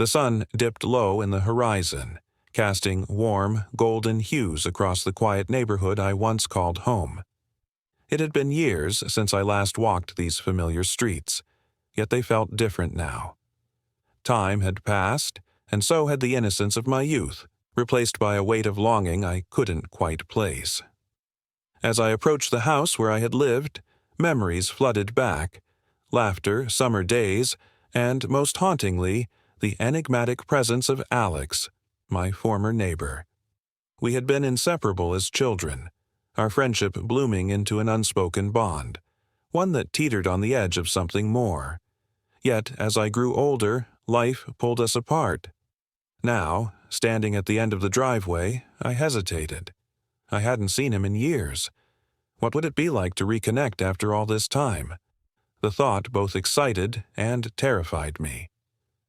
The sun dipped low in the horizon, casting warm, golden hues across the quiet neighborhood I once called home. It had been years since I last walked these familiar streets, yet they felt different now. Time had passed, and so had the innocence of my youth, replaced by a weight of longing I couldn't quite place. As I approached the house where I had lived, memories flooded back, laughter, summer days, and, most hauntingly, the enigmatic presence of Alex, my former neighbor. We had been inseparable as children, our friendship blooming into an unspoken bond, one that teetered on the edge of something more. Yet, as I grew older, life pulled us apart. Now, standing at the end of the driveway, I hesitated. I hadn't seen him in years. What would it be like to reconnect after all this time? The thought both excited and terrified me.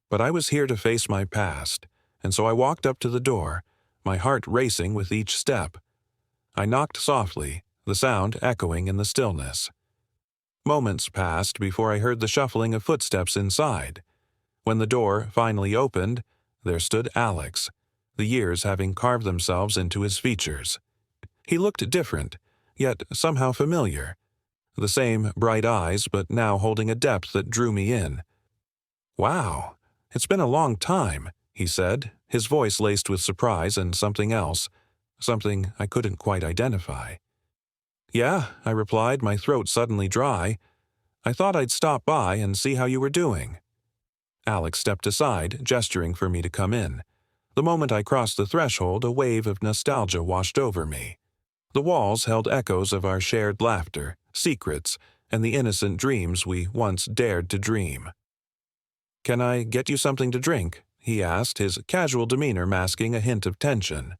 But I was here to face my past, and so I walked up to the door, my heart racing with each step. I knocked softly, the sound echoing in the stillness. Moments passed before I heard the shuffling of footsteps inside. When the door finally opened, there stood Alex, the years having carved themselves into his features. He looked different, yet somehow familiar. The same bright eyes, but now holding a depth that drew me in. "Wow, it's been a long time," he said, his voice laced with surprise and something else, something I couldn't quite identify. "Yeah," I replied, my throat suddenly dry. "I thought I'd stop by and see how you were doing." Alex stepped aside, gesturing for me to come in. The moment I crossed the threshold, a wave of nostalgia washed over me. The walls held echoes of our shared laughter, secrets, and the innocent dreams we once dared to dream. "Can I get you something to drink?" he asked, his casual demeanor masking a hint of tension.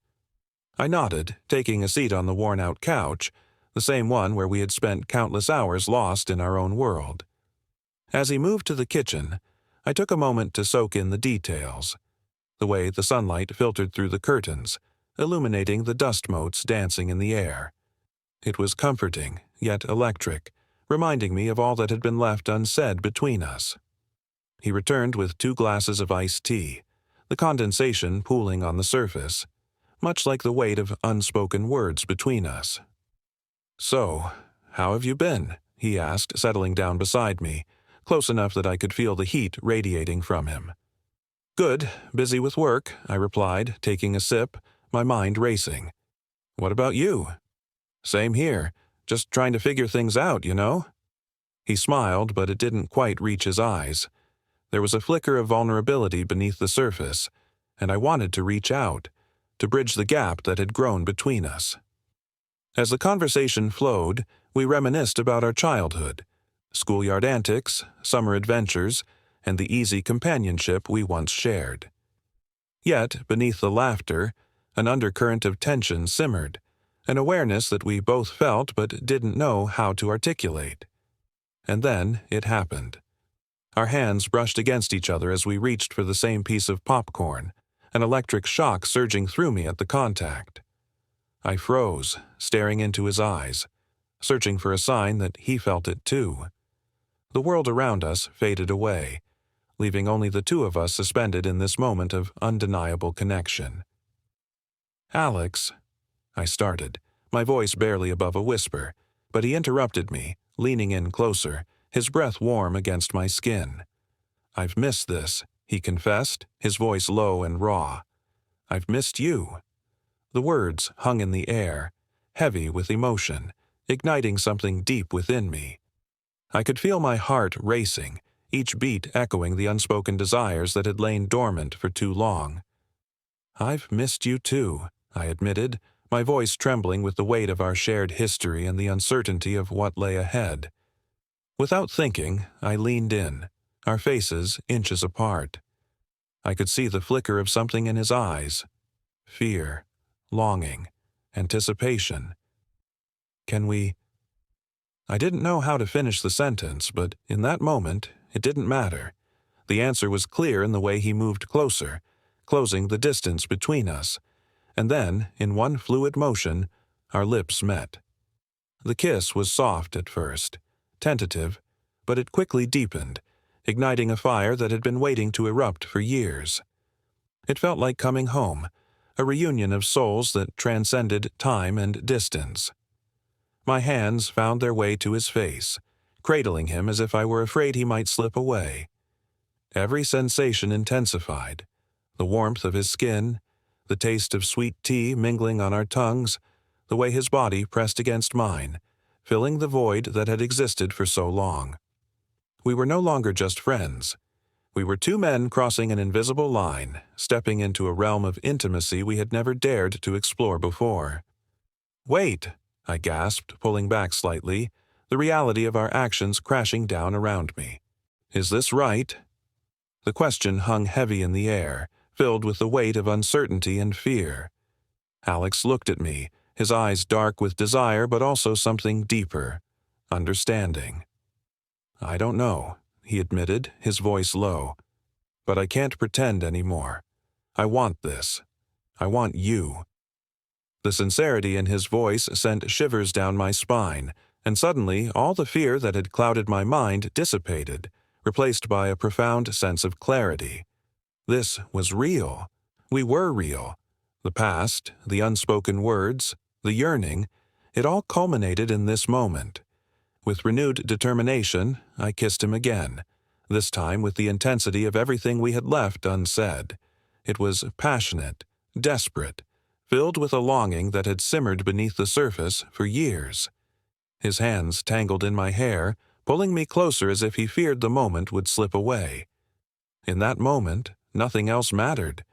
I nodded, taking a seat on the worn-out couch, the same one where we had spent countless hours lost in our own world. As he moved to the kitchen, I took a moment to soak in the details. The way the sunlight filtered through the curtains, illuminating the dust motes dancing in the air. It was comforting, yet electric, reminding me of all that had been left unsaid between us. He returned with 2 glasses of iced tea, the condensation pooling on the surface, much like the weight of unspoken words between us. "So, how have you been?" he asked, settling down beside me, close enough that I could feel the heat radiating from him. "Good, busy with work," I replied, taking a sip, my mind racing. "What about you?" "Same here, just trying to figure things out, you know?" He smiled, but it didn't quite reach his eyes. There was a flicker of vulnerability beneath the surface, and I wanted to reach out, to bridge the gap that had grown between us. As the conversation flowed, we reminisced about our childhood, schoolyard antics, summer adventures, and the easy companionship we once shared. Yet, beneath the laughter, an undercurrent of tension simmered, an awareness that we both felt but didn't know how to articulate. And then it happened. Our hands brushed against each other as we reached for the same piece of popcorn, an electric shock surging through me at the contact. I froze, staring into his eyes, searching for a sign that he felt it too. The world around us faded away, leaving only the 2 of us suspended in this moment of undeniable connection. "Alex," I started, my voice barely above a whisper, but he interrupted me, leaning in closer, his breath warm against my skin. "I've missed this," he confessed, his voice low and raw. "I've missed you." The words hung in the air, heavy with emotion, igniting something deep within me. I could feel my heart racing, each beat echoing the unspoken desires that had lain dormant for too long. "I've missed you too," I admitted, my voice trembling with the weight of our shared history and the uncertainty of what lay ahead. Without thinking, I leaned in, our faces inches apart. I could see the flicker of something in his eyes. Fear, longing, anticipation. "Can we—" I didn't know how to finish the sentence, but in that moment, it didn't matter. The answer was clear in the way he moved closer, closing the distance between us, and then, in one fluid motion, our lips met. The kiss was soft at first, tentative, but it quickly deepened, igniting a fire that had been waiting to erupt for years. It felt like coming home, a reunion of souls that transcended time and distance. My hands found their way to his face, cradling him as if I were afraid he might slip away. Every sensation intensified: the warmth of his skin, the taste of sweet tea mingling on our tongues, the way his body pressed against mine, filling the void that had existed for so long. We were no longer just friends. We were two men crossing an invisible line, stepping into a realm of intimacy we had never dared to explore before. "Wait," I gasped, pulling back slightly, the reality of our actions crashing down around me. "Is this right?" The question hung heavy in the air, filled with the weight of uncertainty and fear. Alex looked at me, his eyes dark with desire but also something deeper: understanding. "I don't know," he admitted, his voice low. "But I can't pretend anymore. I want this. I want you." The sincerity in his voice sent shivers down my spine, and suddenly all the fear that had clouded my mind dissipated, replaced by a profound sense of clarity. This was real. We were real. The past, the unspoken words, the yearning, it all culminated in this moment. With renewed determination, I kissed him again, this time with the intensity of everything we had left unsaid. It was passionate, desperate, filled with a longing that had simmered beneath the surface for years. His hands tangled in my hair, pulling me closer as if he feared the moment would slip away. In that moment, nothing else mattered.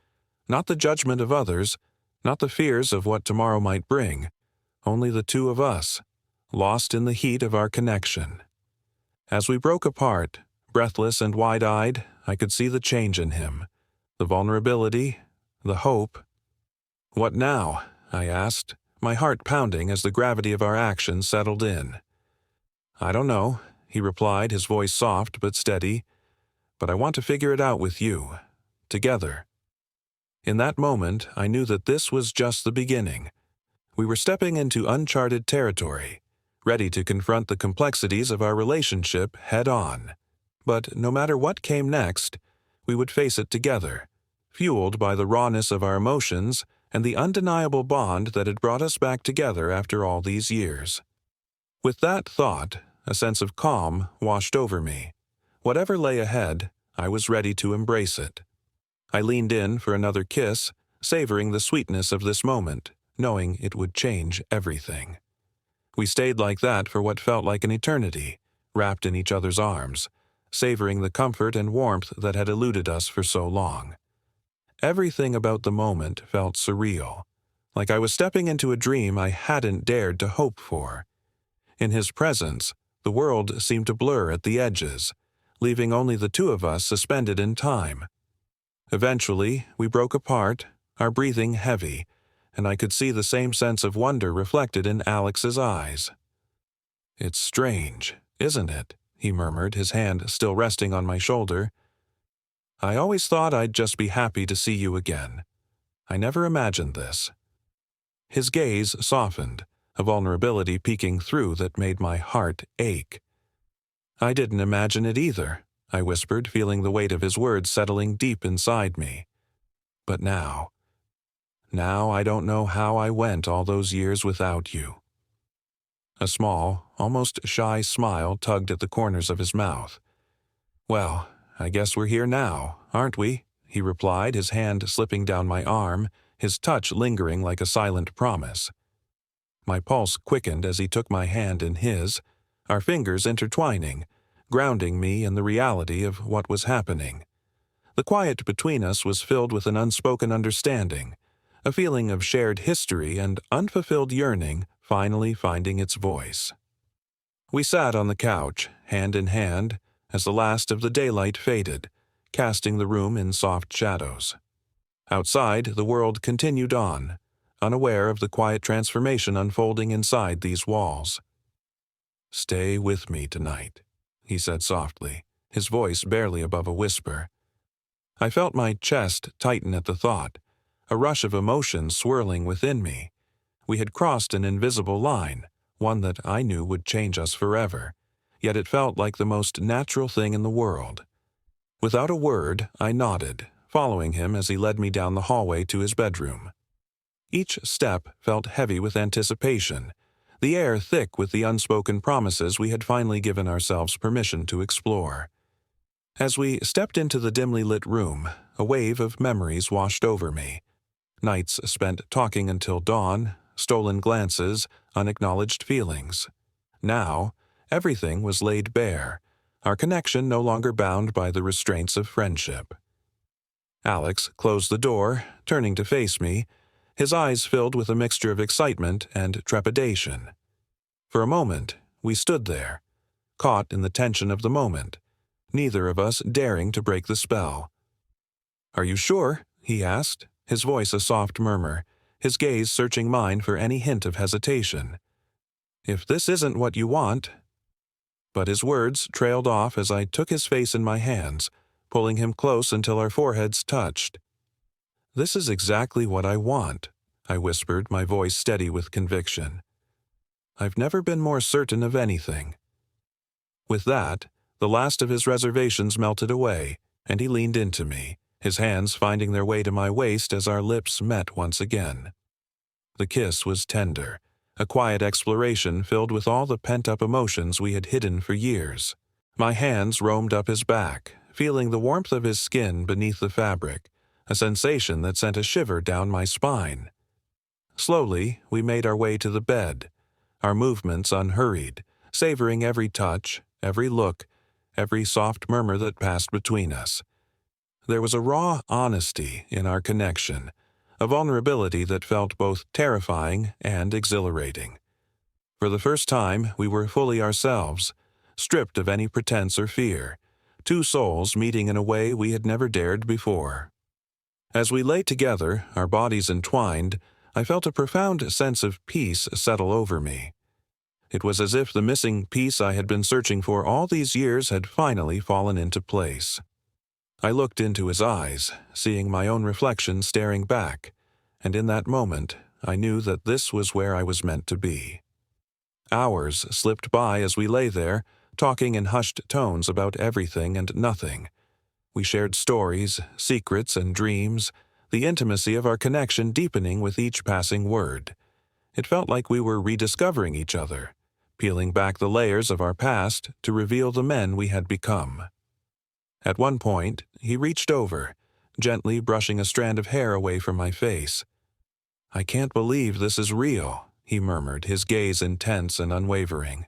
Not the judgment of others, not the fears of what tomorrow might bring. Only the two of us, lost in the heat of our connection. As we broke apart, breathless and wide-eyed, I could see the change in him, the vulnerability, the hope. "What now?" I asked, my heart pounding as the gravity of our actions settled in. "I don't know," he replied, his voice soft but steady. "But I want to figure it out with you. Together." In that moment, I knew that this was just the beginning. We were stepping into uncharted territory, ready to confront the complexities of our relationship head-on. But no matter what came next, we would face it together, fueled by the rawness of our emotions and the undeniable bond that had brought us back together after all these years. With that thought, a sense of calm washed over me. Whatever lay ahead, I was ready to embrace it. I leaned in for another kiss, savoring the sweetness of this moment, knowing it would change everything. We stayed like that for what felt like an eternity, wrapped in each other's arms, savoring the comfort and warmth that had eluded us for so long. Everything about the moment felt surreal, like I was stepping into a dream I hadn't dared to hope for. In his presence, the world seemed to blur at the edges, leaving only the two of us suspended in time. Eventually, we broke apart, our breathing heavy, and I could see the same sense of wonder reflected in Alex's eyes. "It's strange, isn't it?" he murmured, his hand still resting on my shoulder. "I always thought I'd just be happy to see you again. I never imagined this." His gaze softened, a vulnerability peeking through that made my heart ache. "I didn't imagine it either," I whispered, feeling the weight of his words settling deep inside me. "But now I don't know how I went all those years without you." A small, almost shy smile tugged at the corners of his mouth. "Well, I guess we're here now, aren't we?" he replied, his hand slipping down my arm, his touch lingering like a silent promise. My pulse quickened as he took my hand in his, our fingers intertwining, grounding me in the reality of what was happening. The quiet between us was filled with an unspoken understanding, a feeling of shared history and unfulfilled yearning finally finding its voice. We sat on the couch, hand in hand, as the last of the daylight faded, casting the room in soft shadows. Outside, the world continued on, unaware of the quiet transformation unfolding inside these walls. "Stay with me tonight," he said softly, his voice barely above a whisper. I felt my chest tighten at the thought, a rush of emotion swirling within me. We had crossed an invisible line, one that I knew would change us forever, yet it felt like the most natural thing in the world. Without a word, I nodded, following him as he led me down the hallway to his bedroom. Each step felt heavy with anticipation, the air thick with the unspoken promises we had finally given ourselves permission to explore. As we stepped into the dimly lit room, a wave of memories washed over me. Nights spent talking until dawn, stolen glances, unacknowledged feelings. Now, everything was laid bare, our connection no longer bound by the restraints of friendship. Alex closed the door, turning to face me, his eyes filled with a mixture of excitement and trepidation. For a moment, we stood there, caught in the tension of the moment, neither of us daring to break the spell. "Are you sure?" he asked, his voice a soft murmur, his gaze searching mine for any hint of hesitation. "If this isn't what you want—" But his words trailed off as I took his face in my hands, pulling him close until our foreheads touched. "This is exactly what I want," I whispered, my voice steady with conviction. "I've never been more certain of anything." With that, the last of his reservations melted away, and he leaned into me, his hands finding their way to my waist as our lips met once again. The kiss was tender, a quiet exploration filled with all the pent-up emotions we had hidden for years. My hands roamed up his back, feeling the warmth of his skin beneath the fabric, a sensation that sent a shiver down my spine. Slowly, we made our way to the bed, our movements unhurried, savoring every touch, every look, every soft murmur that passed between us. There was a raw honesty in our connection, a vulnerability that felt both terrifying and exhilarating. For the first time, we were fully ourselves, stripped of any pretense or fear, two souls meeting in a way we had never dared before. As we lay together, our bodies entwined, I felt a profound sense of peace settle over me. It was as if the missing piece I had been searching for all these years had finally fallen into place. I looked into his eyes, seeing my own reflection staring back, and in that moment, I knew that this was where I was meant to be. Hours slipped by as we lay there, talking in hushed tones about everything and nothing. We shared stories, secrets, and dreams, the intimacy of our connection deepening with each passing word. It felt like we were rediscovering each other, peeling back the layers of our past to reveal the men we had become. At one point, he reached over, gently brushing a strand of hair away from my face. "I can't believe this is real," he murmured, his gaze intense and unwavering.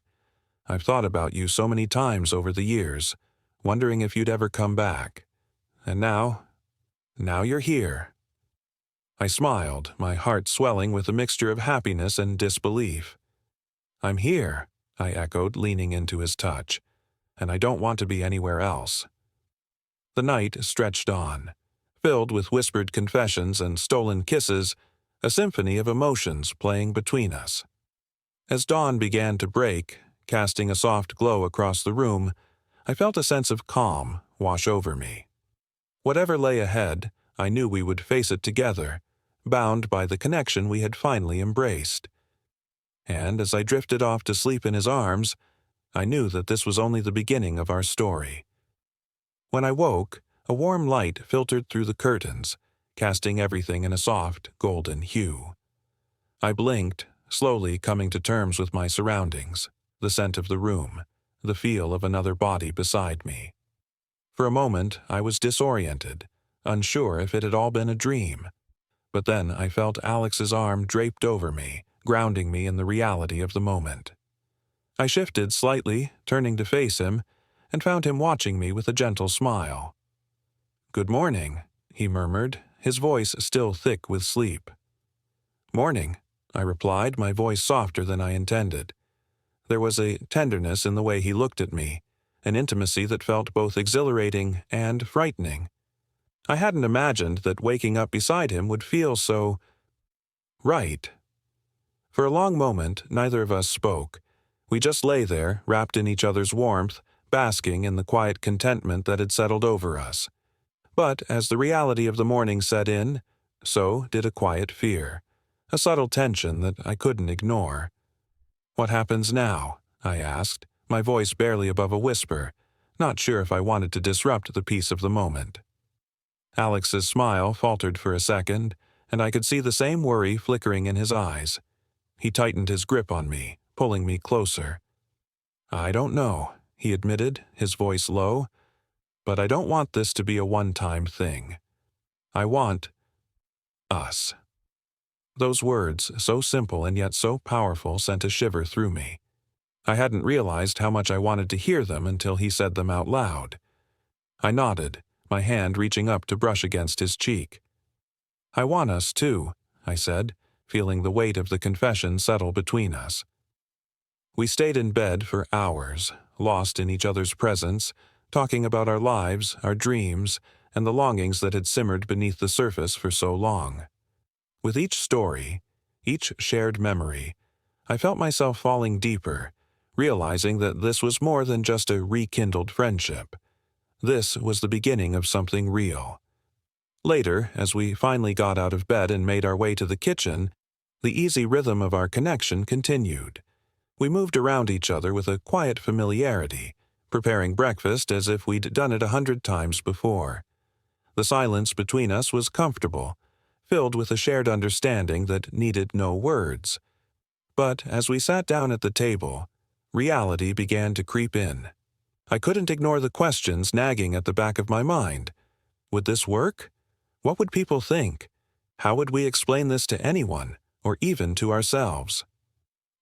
"I've thought about you so many times over the years, wondering if you'd ever come back. And now you're here." I smiled, my heart swelling with a mixture of happiness and disbelief. "I'm here," I echoed, leaning into his touch, "and I don't want to be anywhere else." The night stretched on, filled with whispered confessions and stolen kisses, a symphony of emotions playing between us. As dawn began to break, casting a soft glow across the room, I felt a sense of calm wash over me. Whatever lay ahead, I knew we would face it together, bound by the connection we had finally embraced. And as I drifted off to sleep in his arms, I knew that this was only the beginning of our story. When I woke, a warm light filtered through the curtains, casting everything in a soft, golden hue. I blinked, slowly coming to terms with my surroundings, the scent of the room, the feel of another body beside me. For a moment, I was disoriented, unsure if it had all been a dream. But then I felt Alex's arm draped over me, grounding me in the reality of the moment. I shifted slightly, turning to face him, and found him watching me with a gentle smile. "Good morning," he murmured, his voice still thick with sleep. "Morning," I replied, my voice softer than I intended. There was a tenderness in the way he looked at me, an intimacy that felt both exhilarating and frightening. I hadn't imagined that waking up beside him would feel so right. For a long moment, neither of us spoke. We just lay there, wrapped in each other's warmth, basking in the quiet contentment that had settled over us. But as the reality of the morning set in, so did a quiet fear, a subtle tension that I couldn't ignore. "What happens now?" I asked, my voice barely above a whisper, not sure if I wanted to disrupt the peace of the moment. Alex's smile faltered for a second, and I could see the same worry flickering in his eyes. He tightened his grip on me, pulling me closer. "I don't know," he admitted, his voice low, "but I don't want this to be a one-time thing. I want us." Those words, so simple and yet so powerful, sent a shiver through me. I hadn't realized how much I wanted to hear them until he said them out loud. I nodded, my hand reaching up to brush against his cheek. "I want us too," I said, feeling the weight of the confession settle between us. We stayed in bed for hours, lost in each other's presence, talking about our lives, our dreams, and the longings that had simmered beneath the surface for so long. With each story, each shared memory, I felt myself falling deeper, realizing that this was more than just a rekindled friendship. This was the beginning of something real. Later, as we finally got out of bed and made our way to the kitchen, the easy rhythm of our connection continued. We moved around each other with a quiet familiarity, preparing breakfast as if we'd done it 100 times before. The silence between us was comfortable, filled with a shared understanding that needed no words. But as we sat down at the table, reality began to creep in. I couldn't ignore the questions nagging at the back of my mind. Would this work? What would people think? How would we explain this to anyone, or even to ourselves?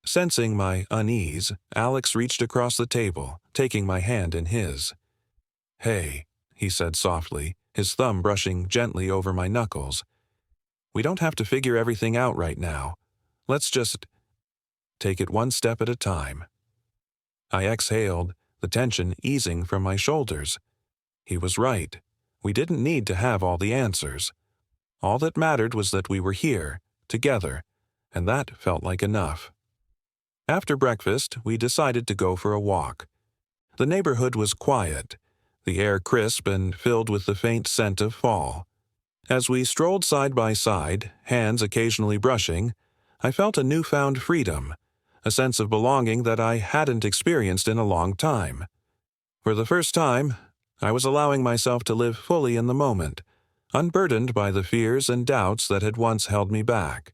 Sensing my unease, Alex reached across the table, taking my hand in his. "Hey," he said softly, his thumb brushing gently over my knuckles. "We don't have to figure everything out right now. Let's just take it one step at a time." I exhaled, the tension easing from my shoulders. He was right. We didn't need to have all the answers. All that mattered was that we were here, together, and that felt like enough. After breakfast, we decided to go for a walk. The neighborhood was quiet, the air crisp and filled with the faint scent of fall. As we strolled side by side, hands occasionally brushing, I felt a newfound freedom, a sense of belonging that I hadn't experienced in a long time. For the first time, I was allowing myself to live fully in the moment, unburdened by the fears and doubts that had once held me back.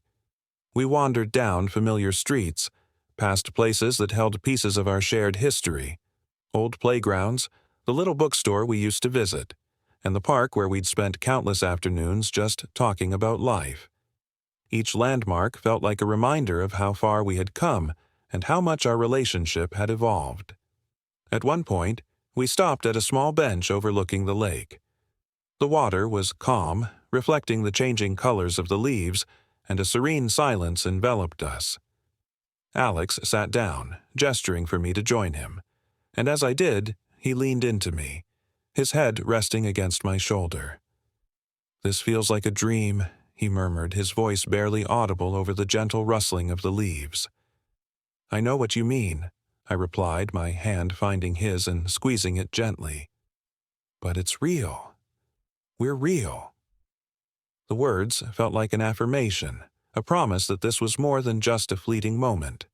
We wandered down familiar streets, past places that held pieces of our shared history, old playgrounds, the little bookstore we used to visit, and the park where we'd spent countless afternoons just talking about life. Each landmark felt like a reminder of how far we had come and how much our relationship had evolved. At one point, we stopped at a small bench overlooking the lake. The water was calm, reflecting the changing colors of the leaves, and a serene silence enveloped us. Alex sat down, gesturing for me to join him, and as I did, he leaned into me, his head resting against my shoulder. "This feels like a dream," he murmured, his voice barely audible over the gentle rustling of the leaves. "I know what you mean," I replied, my hand finding his and squeezing it gently. "But it's real. We're real." The words felt like an affirmation, a promise that this was more than just a fleeting moment.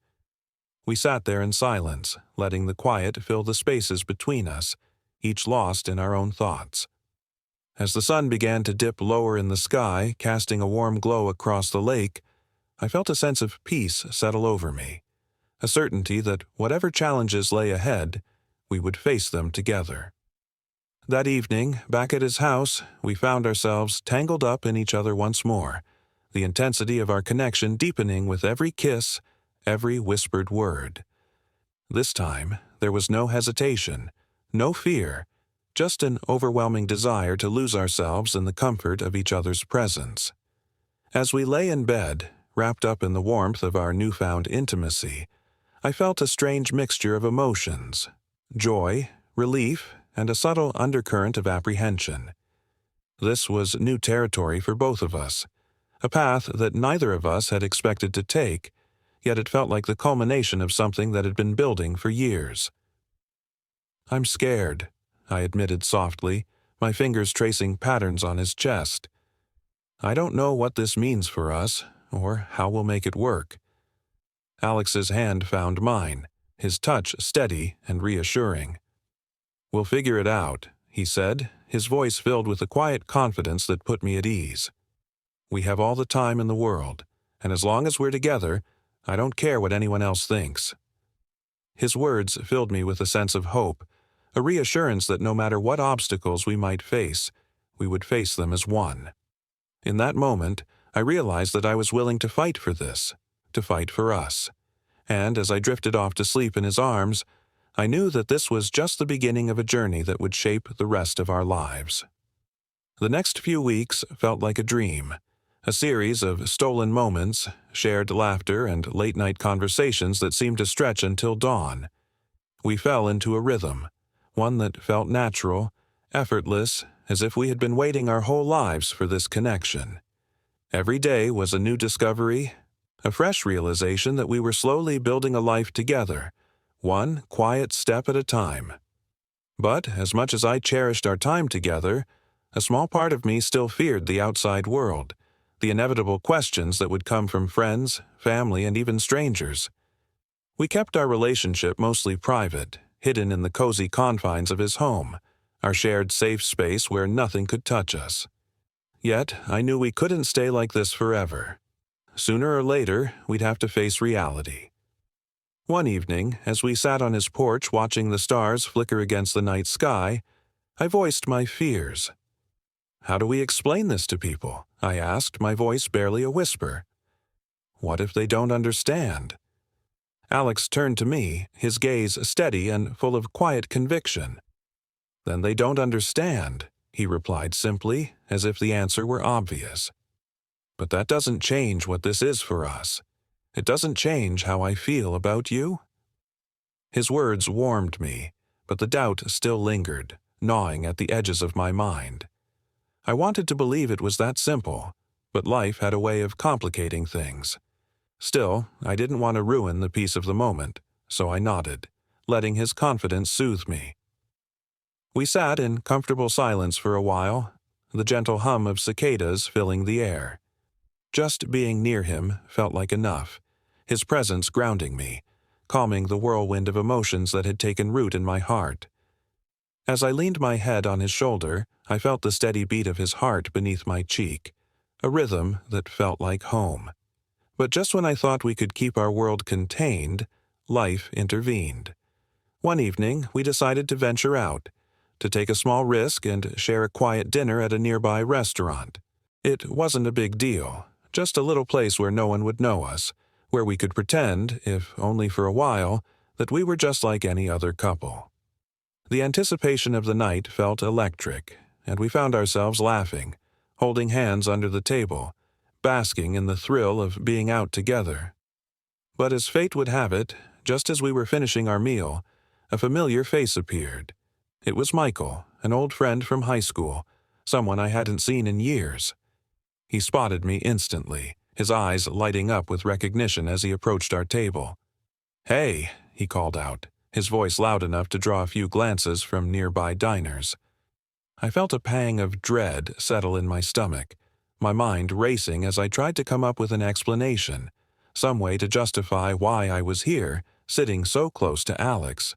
We sat there in silence, letting the quiet fill the spaces between us, each lost in our own thoughts. As the sun began to dip lower in the sky, casting a warm glow across the lake, I felt a sense of peace settle over me, a certainty that whatever challenges lay ahead, we would face them together. That evening, back at his house, we found ourselves tangled up in each other once more, the intensity of our connection deepening with every kiss, every whispered word. This time, there was no hesitation, no fear, just an overwhelming desire to lose ourselves in the comfort of each other's presence. As we lay in bed, wrapped up in the warmth of our newfound intimacy, I felt a strange mixture of emotions, joy, relief, and a subtle undercurrent of apprehension. This was new territory for both of us, a path that neither of us had expected to take, yet it felt like the culmination of something that had been building for years. "I'm scared," I admitted softly, my fingers tracing patterns on his chest. "I don't know what this means for us, or how we'll make it work." Alex's hand found mine, his touch steady and reassuring. "We'll figure it out," he said, his voice filled with a quiet confidence that put me at ease. "We have all the time in the world, and as long as we're together, I don't care what anyone else thinks." His words filled me with a sense of hope, a reassurance that no matter what obstacles we might face, we would face them as one. In that moment, I realized that I was willing to fight for this, to fight for us. And as I drifted off to sleep in his arms, I knew that this was just the beginning of a journey that would shape the rest of our lives. The next few weeks felt like a dream, a series of stolen moments, shared laughter, and late-night conversations that seemed to stretch until dawn. We fell into a rhythm, one that felt natural, effortless, as if we had been waiting our whole lives for this connection. Every day was a new discovery, a fresh realization that we were slowly building a life together, one quiet step at a time. But as much as I cherished our time together, a small part of me still feared the outside world, the inevitable questions that would come from friends, family, and even strangers. We kept our relationship mostly private, hidden in the cozy confines of his home, our shared safe space where nothing could touch us. Yet, I knew we couldn't stay like this forever. Sooner or later, we'd have to face reality. One evening, as we sat on his porch watching the stars flicker against the night sky, I voiced my fears. "How do we explain this to people?" I asked, my voice barely a whisper. "What if they don't understand?" Alex turned to me, his gaze steady and full of quiet conviction. "Then they don't understand," he replied simply, as if the answer were obvious. "But that doesn't change what this is for us. It doesn't change how I feel about you." His words warmed me, but the doubt still lingered, gnawing at the edges of my mind. I wanted to believe it was that simple, but life had a way of complicating things. Still, I didn't want to ruin the peace of the moment, so I nodded, letting his confidence soothe me. We sat in comfortable silence for a while, the gentle hum of cicadas filling the air. Just being near him felt like enough, his presence grounding me, calming the whirlwind of emotions that had taken root in my heart. As I leaned my head on his shoulder, I felt the steady beat of his heart beneath my cheek, a rhythm that felt like home. But just when I thought we could keep our world contained, life intervened. One evening, we decided to venture out, to take a small risk and share a quiet dinner at a nearby restaurant. It wasn't a big deal, just a little place where no one would know us, where we could pretend, if only for a while, that we were just like any other couple. The anticipation of the night felt electric, and we found ourselves laughing, holding hands under the table, basking in the thrill of being out together. But as fate would have it, just as we were finishing our meal, a familiar face appeared. It was Michael, an old friend from high school, someone I hadn't seen in years. He spotted me instantly, his eyes lighting up with recognition as he approached our table. "Hey," he called out, his voice loud enough to draw a few glances from nearby diners. I felt a pang of dread settle in my stomach, my mind racing as I tried to come up with an explanation, some way to justify why I was here, sitting so close to Alex.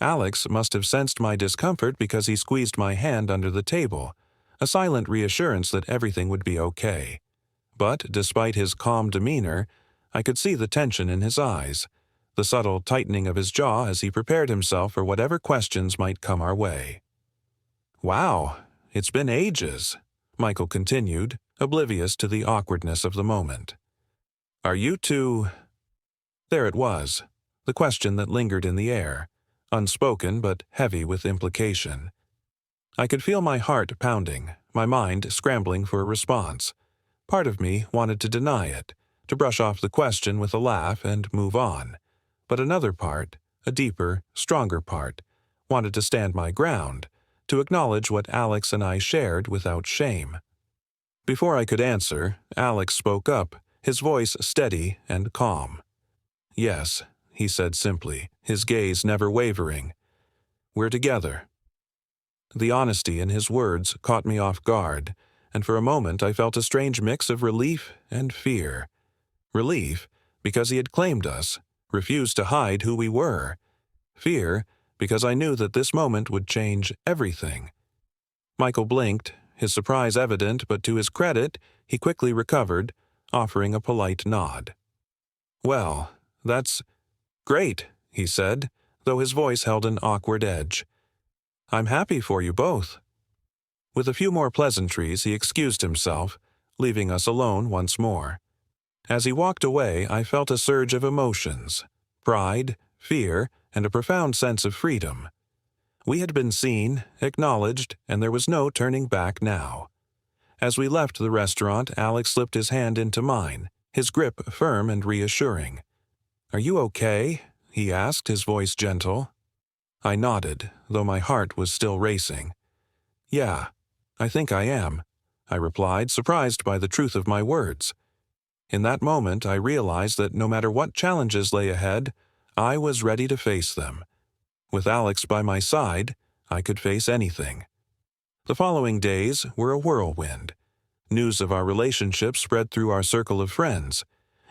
Alex must have sensed my discomfort because he squeezed my hand under the table, a silent reassurance that everything would be okay. But despite his calm demeanor, I could see the tension in his eyes, the subtle tightening of his jaw as he prepared himself for whatever questions might come our way. "Wow, it's been ages," Michael continued, oblivious to the awkwardness of the moment. "Are you two—" There it was, the question that lingered in the air, unspoken but heavy with implication. I could feel my heart pounding, my mind scrambling for a response. Part of me wanted to deny it, to brush off the question with a laugh and move on. But another part, a deeper, stronger part, wanted to stand my ground, to acknowledge what Alex and I shared without shame. Before I could answer, Alex spoke up, his voice steady and calm. "Yes," he said simply, his gaze never wavering. "We're together." The honesty in his words caught me off guard, and for a moment I felt a strange mix of relief and fear. Relief, because he had claimed us, refused to hide who we were. Fear, because I knew that this moment would change everything. Michael blinked, his surprise evident, but to his credit, he quickly recovered, offering a polite nod. "Well, that's great," he said, though his voice held an awkward edge. "I'm happy for you both." With a few more pleasantries, he excused himself, leaving us alone once more. As he walked away, I felt a surge of emotions: pride, fear, and a profound sense of freedom. We had been seen, acknowledged, and there was no turning back now. As we left the restaurant, Alex slipped his hand into mine, his grip firm and reassuring. "Are you okay?" he asked, his voice gentle. I nodded, though my heart was still racing. "Yeah, I think I am," I replied, surprised by the truth of my words. In that moment, I realized that no matter what challenges lay ahead, I was ready to face them. With Alex by my side, I could face anything. The following days were a whirlwind. News of our relationship spread through our circle of friends,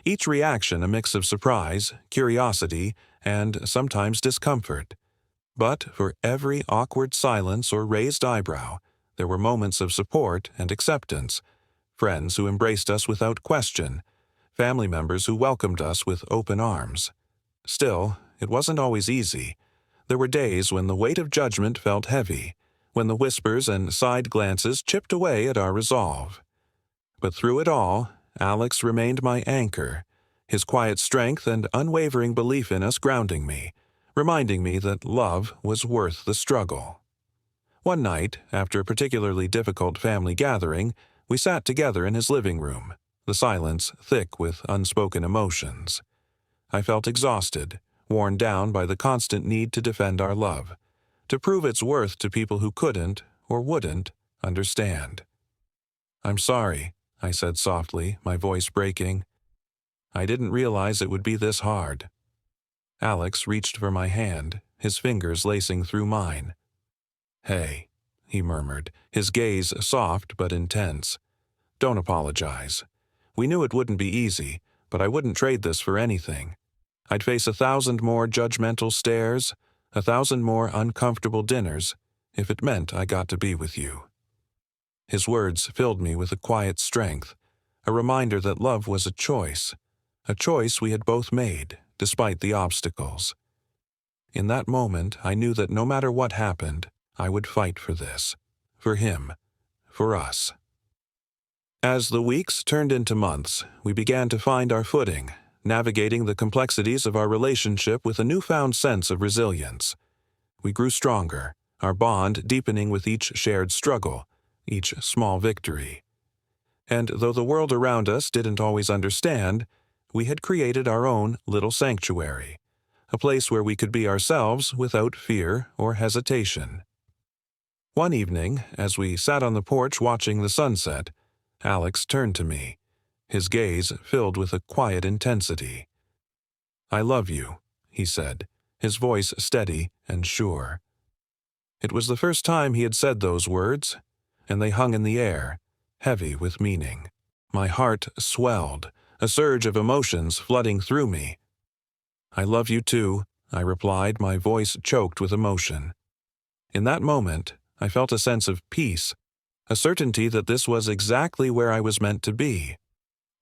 each reaction a mix of surprise, curiosity, and sometimes discomfort. But for every awkward silence or raised eyebrow, there were moments of support and acceptance, friends who embraced us without question, family members who welcomed us with open arms. Still, it wasn't always easy. There were days when the weight of judgment felt heavy, when the whispers and side glances chipped away at our resolve. But through it all, Alex remained my anchor, his quiet strength and unwavering belief in us grounding me, reminding me that love was worth the struggle. One night, after a particularly difficult family gathering, we sat together in his living room, the silence thick with unspoken emotions. I felt exhausted, worn down by the constant need to defend our love, to prove its worth to people who couldn't, or wouldn't, understand. "I'm sorry," I said softly, my voice breaking. "I didn't realize it would be this hard." Alex reached for my hand, his fingers lacing through mine. "Hey," he murmured, his gaze soft but intense. "Don't apologize. We knew it wouldn't be easy, but I wouldn't trade this for anything. I'd face 1,000 more judgmental stares, 1,000 more uncomfortable dinners, if it meant I got to be with you." His words filled me with a quiet strength, a reminder that love was a choice we had both made, despite the obstacles. In that moment, I knew that no matter what happened, I would fight for this, for him, for us. As the weeks turned into months, we began to find our footing, navigating the complexities of our relationship with a newfound sense of resilience. We grew stronger, our bond deepening with each shared struggle, each small victory. And though the world around us didn't always understand, we had created our own little sanctuary, a place where we could be ourselves without fear or hesitation. One evening, as we sat on the porch watching the sunset, Alex turned to me, his gaze filled with a quiet intensity. "I love you," he said, his voice steady and sure. It was the first time he had said those words, and they hung in the air, heavy with meaning. My heart swelled, a surge of emotions flooding through me. "I love you too," I replied, my voice choked with emotion. In that moment, I felt a sense of peace, a certainty that this was exactly where I was meant to be.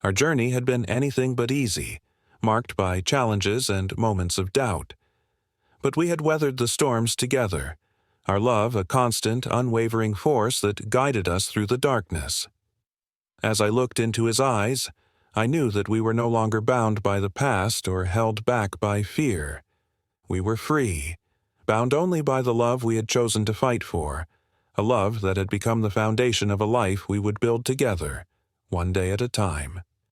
Our journey had been anything but easy, marked by challenges and moments of doubt. But we had weathered the storms together, our love a constant, unwavering force that guided us through the darkness. As I looked into his eyes, I knew that we were no longer bound by the past or held back by fear. We were free, bound only by the love we had chosen to fight for, a love that had become the foundation of a life we would build together, one day at a time.